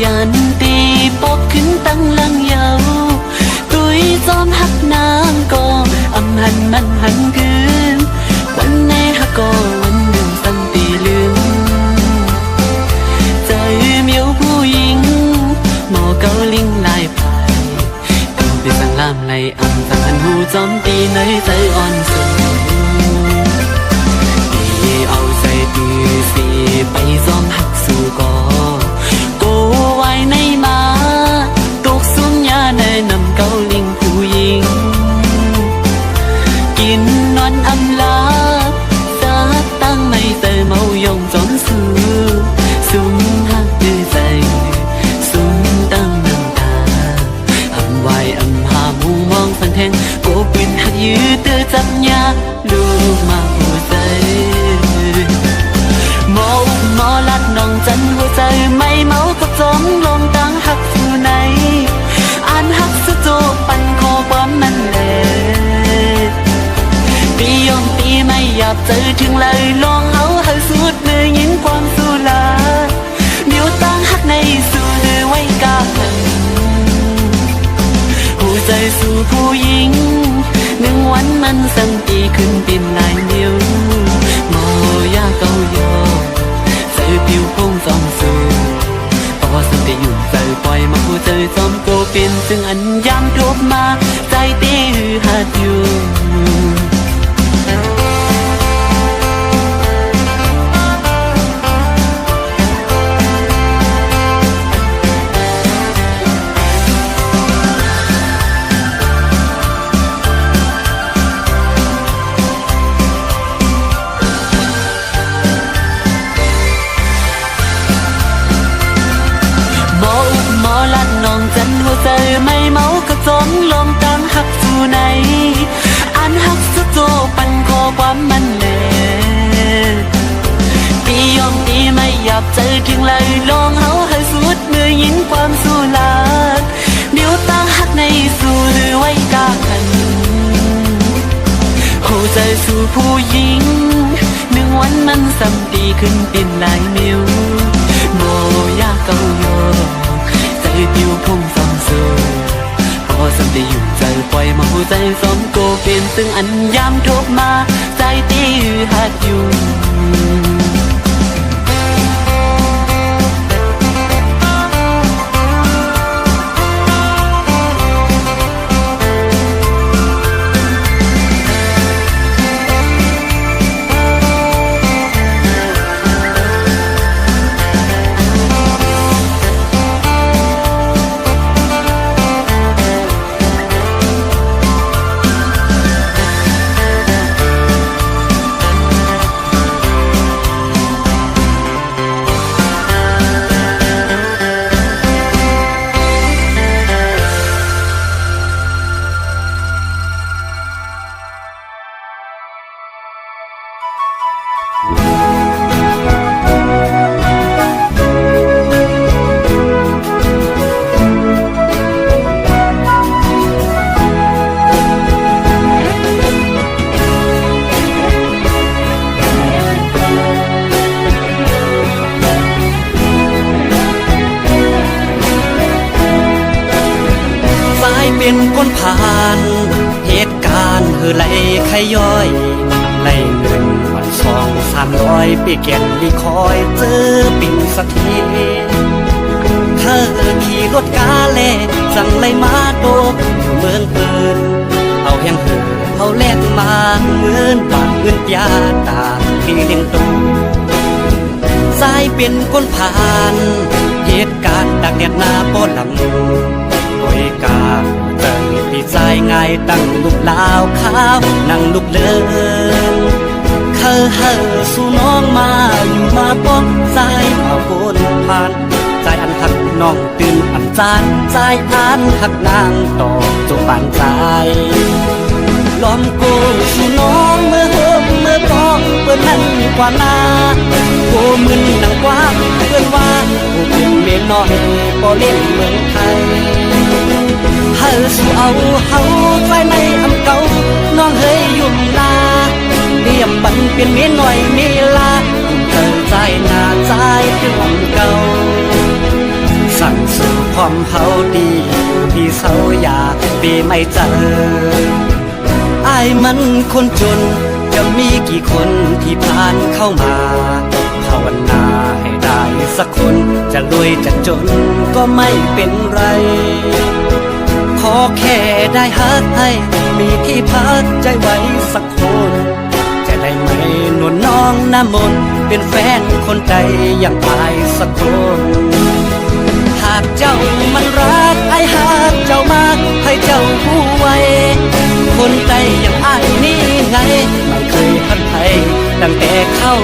ยันตีปกขึ้นตั้งลังเยาตุยจอมหักนางก็อำหันมันหันคืนวันในหักก็วันหนึ่งสันตีลืมใจเมียวผู้หญิงหมอเกาลิงลายพายต้องไปสั่งลามไลอำสั่งหันหูจอมตีในใจอ่อนสูตีเอาใจตีสีไปจอมหักสู่ก็ไว้ในมาตกสุญญาในนำเกาลิงผู้หญิง จับยาลูกมาหัวใจหมออุหมอลัดน้องจันหัวใจไม่เมาก็จมลงตั้งหักสู่ไหนอ่านหักสุดโจปันคอความมันแหละปียอมปีไม่อยากเจอถึงเลยลองเอาให้สุดมือยินความสู้ลาเดี๋ยวตั้งหักในสู่เดือไว้กาหันหัวใจสู่ผู้หญิงหนึ่งวันมันสั่งปีขึ้นเป็นลายนิ้วมอยาเกาโยใส่ผิวพงสองสูพอสังแต่อยู่ใจปล่อยมาหัวใจซ้อมโกเป็นซึ่งอันยามทบมาใจตีหือหัดอยู่น้องจันหัวใจไม่เมาก็จมลงตั้งหักสู่ไหนอ่านหักสุดโจปันคอความมันแหละปียอมปีไม่อยากเจอถึงเลยลองเอาให้สุดมือยินความสู้ลาเดี๋ยวตั้งหักในสู่หรือไว้กาขันหัวใจสู่ผู้หญิงหนึ่งวันมันซ้ำดีขึ้นเป็นหลายนิ้วโมยาเกาโยผิวพุ่งสองสูพอสัมได้อยู่ใจปล่อยมาหัวใจซ้อมโกเป็นซึ่งอันยามทบมาใจตีหือหัดอยู่เป็นคนผ่านเหตุการณ์คือไหลขย้อยไหลเงินวัน200-300ปีแก่นลีคอยเจอปิ่นสักทีเธอขี่รถกาเล่สั่งไหลมาโดบอยู่เมืองปืนเอาแห่งเหือเอาแลกมาเงินบาทเงินยาตาที่เลี้ยงตูสายเป็นคนผ่านเหตุการณ์ดักแดดหน้าป้อลำโอยกาเติมพี่ใจง่ายตั้งลูกลาวขาวนั่งลูกเลินเคยเฮอสู่น้องมาอยู่มาป้องใจเอาโกนผ่านใจอันหักน้องตื่นอันจานใจอันหักนางต่อจบปานใจล้อมโกสู่น้องเมื่อเฮิมเมื่อป้องเปิ้นนั่นกว่านาโกมึนนังกว่าเพื่อนว่าโกเป็นเมียน้อยบ่เล่นเมืองไทยเฮาสู่เอาเฮาไฟในอำเก่าน้องเฮยยุ่มลาเรียมบันเป็นเมียน้อยเมียลาเติมใจหน้าใจถึงอำเก่าสั่งสู่ความเฮาดีที่เศร้าอยากปีไม่เจออ้ายมันคนจนจะมีกี่คนที่ผ่านเข้ามาภาวนาให้ได้สักคนจะรวยจะจนก็ไม่เป็นไรขอแค่ได้ฮักให้มีที่พักใจไว้สักคนจะได้ไหมหนุนน้องน้ำมนต์เป็นแฟนคนใจอย่างอายสักคนหากเจ้ามันรักไอ้หากเจ้ามากให้เจ้าผู้ไว้คนใจอย่างอ้ายนี่ไงไม่เคยพันไทยตั้งแต่เข้า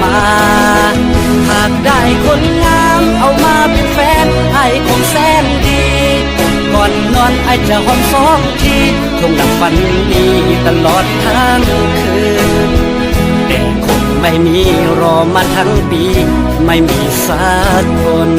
มาหากได้คนงามเอามาเป็นแฟนไอ้คงแสนดีก่อนนอนไอ้จะหอม2 ทีคงดับฝันนี้ต ตลอดทั้งคืนแต่คงไม่มีรอมาทั้งปีไม่มีสักคน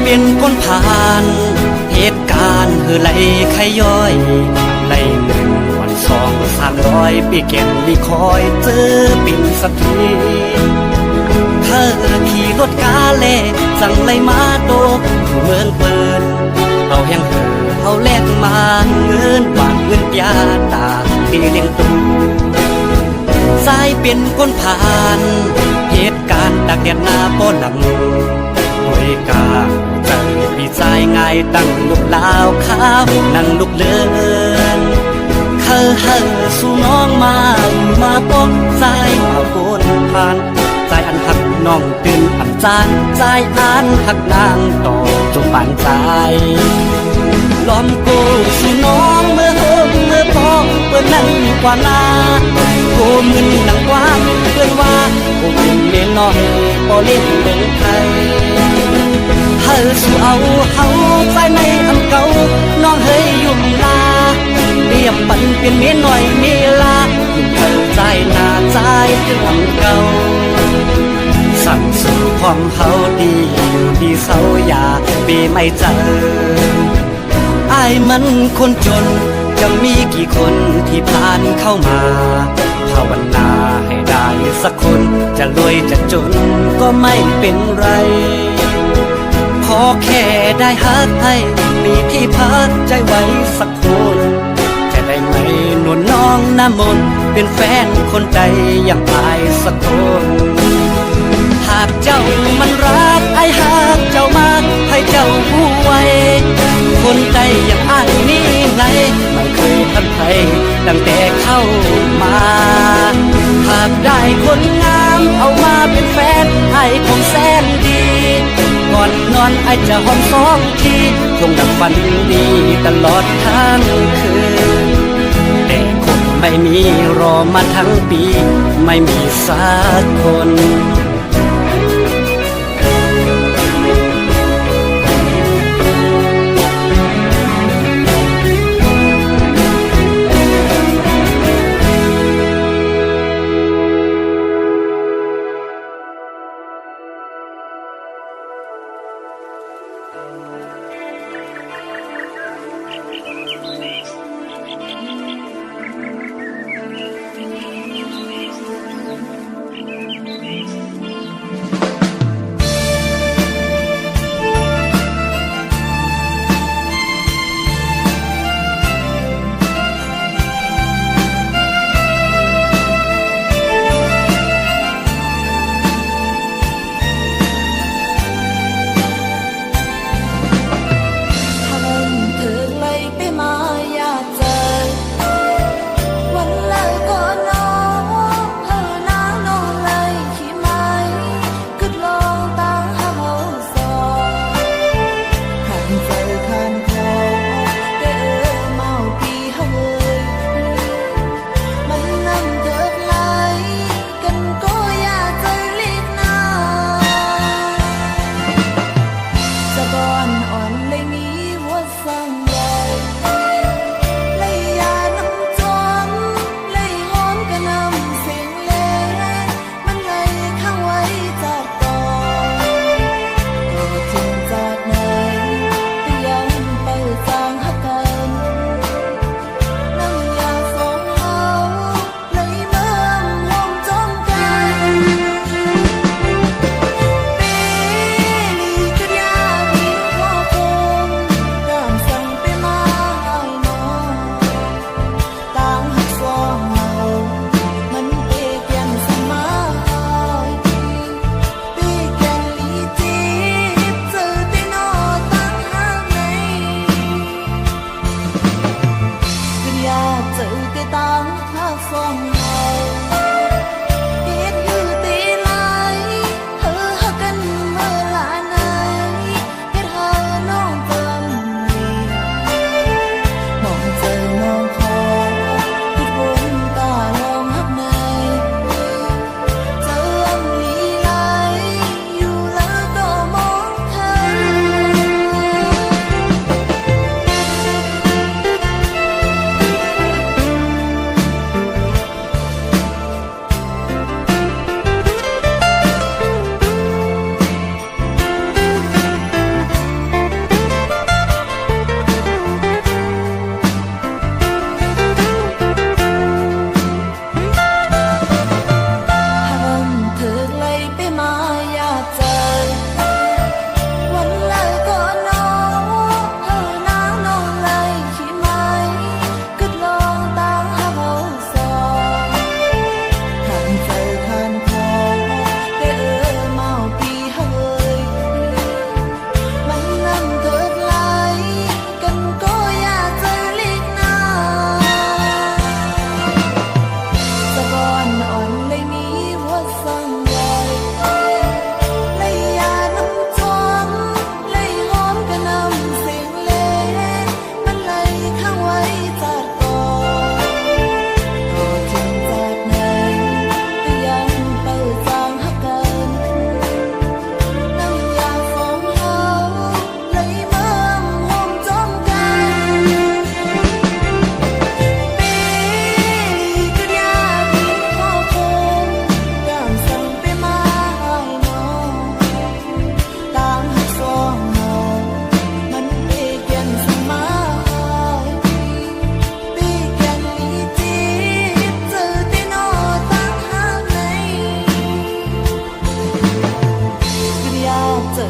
เป็นคนผ่านเหตุการณ์ไหลไขย้อยไหลหนึ่งวัน200-300ปีแก่นลีคอยเจอปิ่นสักทีเธอขี่รถกาเล่สั่งไล่มาโดกอยู่เมืองเปิดเอาแห้งเหือเอาแลกมาเงินบาทเงินยาตาปีเลี้ยงตูสายเป็นคนผ่านเหตุการณ์ตากแดดหน้าป้อนหลังหอยกาจังพี่ชายง่ายตั้งลูกลาวข้าวนั่งลูกเดินเฮอสู่น้องมาป้องใจเอาโกนผ่านใจอันหักน้องตื่นอับจานใจอันหักนางต่อจนปานใจล้อมกูสู่น้องเมื่อพอเปิดนั่นกว่านาโกมึนหนังกว้างเพื่อนว่าโกเป็นเมียน้อยพอเล่นเมืองไทยเฮอสู่เอาเฮาใจในอันเก่าน้องเฮยยุ่งลาเรียบปันเป็นเมียน้อยเมียลายุ่งเธอใจหน้าใจเรื่องเก่าสั่งสู่ความเฮาดีอยู่ดีเศร้าอย่าปีไม่เจออายมันคนจนจะมีกี่คนที่ผ่านเข้ามาภาวนาให้ได้สักคนจะรวยจะจนก็ไม่เป็นไรขอแค่ได้ฮักให้มีที่พักใจไว้สักคนจะได้ไหมนวลน้องน้ำมนต์เป็นแฟนคนใดอย่างอายสักคนหากเจ้ามันรักไอ้หากเจ้ามากให้เจ้าผู้ไว้คนใจอย่างอ้ายนี่ไงไม่เคยทันใครตั้งแต่เข้ามาหากได้คนงามเอามาเป็นแฟนให้คงแสนดีก่อนนอนไอ้จะหอม2 ทีคงดับฝันดีตลอดทั้งคืนแต่คงไม่มีรอมาทั้งปีไม่มีสักคน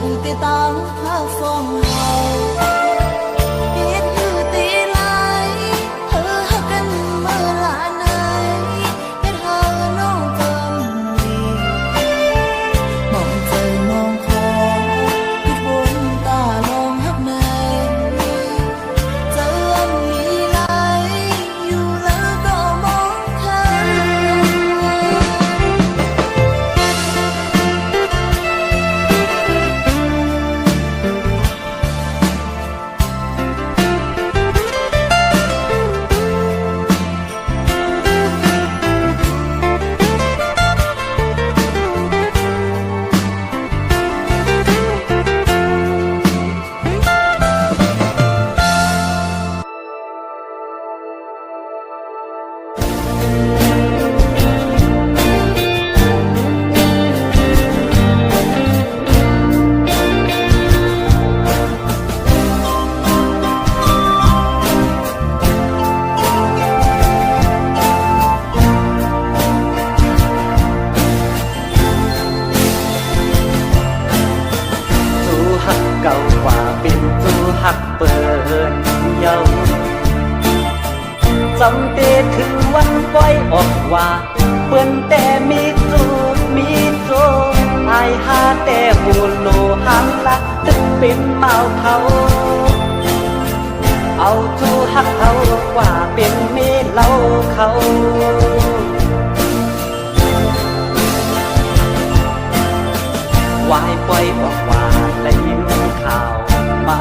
tự tì tăng hát phong hào biết hư tì lại hư hát cân mơ lạ này biết hơ nông tâm lì mong trời mong khó biết vốn ta lòng hát này giờ âm lý lại dù lỡ có mong thayเก่ากว่าเป็นตัวหักเปิดเยาจำเตถึงวันปล่อยออกว่าเปิ้นแต่มีจูบมีโจอายหาแต่หูโลหังละตึกเป็นเมาเขาเอาจูหักเขากว่าเป็นเมเล่าเขาวายปล่อยออกว่าและยินข่าวมา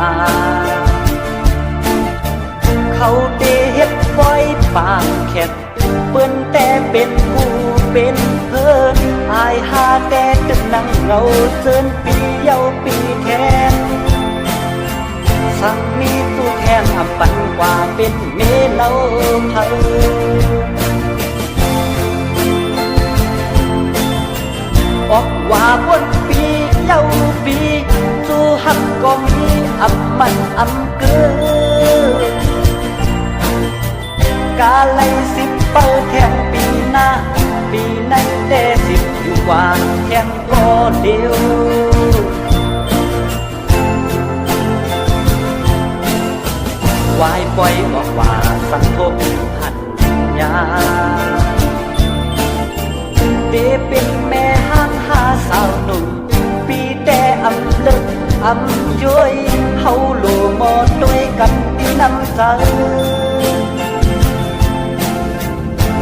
เขาเดเฮ็ดปล่อยปากแข็งเปิ้นแต่เป็นผู้เป็นเพิ่นอายหาแต่ตึกนั่งเราเจินปีเยาปีแทนสั่งมีตู้แทนอำปันกว่าเป็นเมเล่าเธอออกว่าบนปีเย้าปีสู้หักก็มีอำมันอำเกินกาไลสิบเปิดแทงปีหน้าปีในแต่สิบอยู่ว่าแทงก็เดียววายปล่อยออกว่าสังทบหันยาเดเป็นแม่ห้างหาสาวหนุ่มปีแต่อำเลิกอำย้อยเฮาโลมอด้วยกันที่น้ำใจ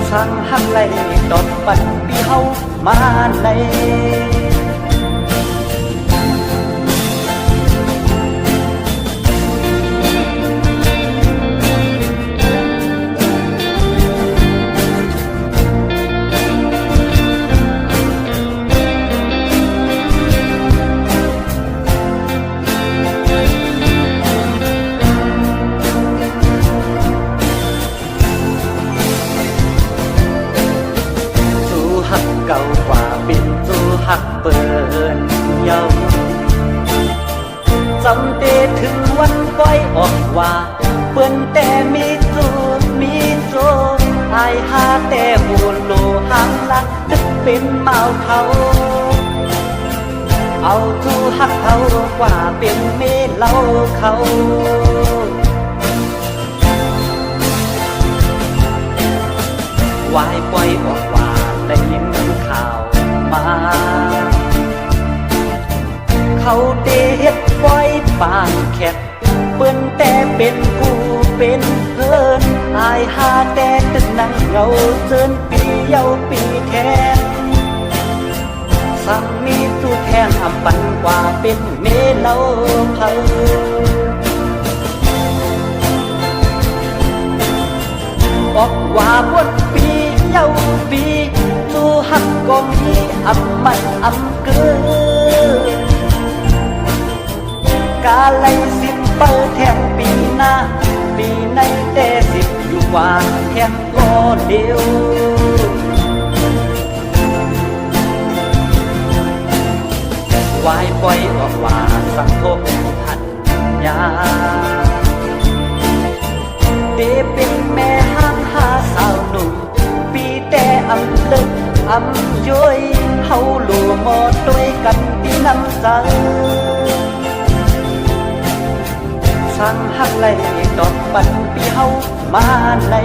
สั่งหักไหลดอนปันปีเฮามาในเก่ากว่าเป็นตัวหักเปิดเยาจำเตถึงวันปล่อยออกว่าเปิ้นแต่มีจูบมีโจอายหาแต่หูโลหังลักตึกเป็นเมาเขาเอาทูหักเขากว่าเป็นเมเล่าเขาวายปล่อยออกว่าได้ยินข่าวมาเขาเดเฮ็ดปล่อยปากแข็งเปิ้นแต่เป็นผู้เป็นเพิ่นอายหาแต่ตึกนั่งเงาเจินปีเยาปีแทนสั่งมีตู้แทนอำปันกว่าเป็นเมเล่าเพิ่นบอกว่าบนปีเยาปีสู้หักก็มีอำมันอำเกินกาไลสิบเปิดแทงปีหน้าปีในแต่สิบอยู่ว่าแทงก็เดียววายปล่อยออกว่าสังทบหันยาเดเป็นแม่ห้างหาสาวหนุ่มปีแต่อำเลิกอำย้อยเฮาโลมอด้วยกันดี น้ำใจสั่งหักไหลดอกบันปีเฮามาใน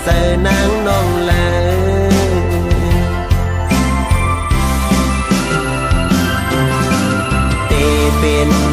เจอนางน้องเลยเตเป็น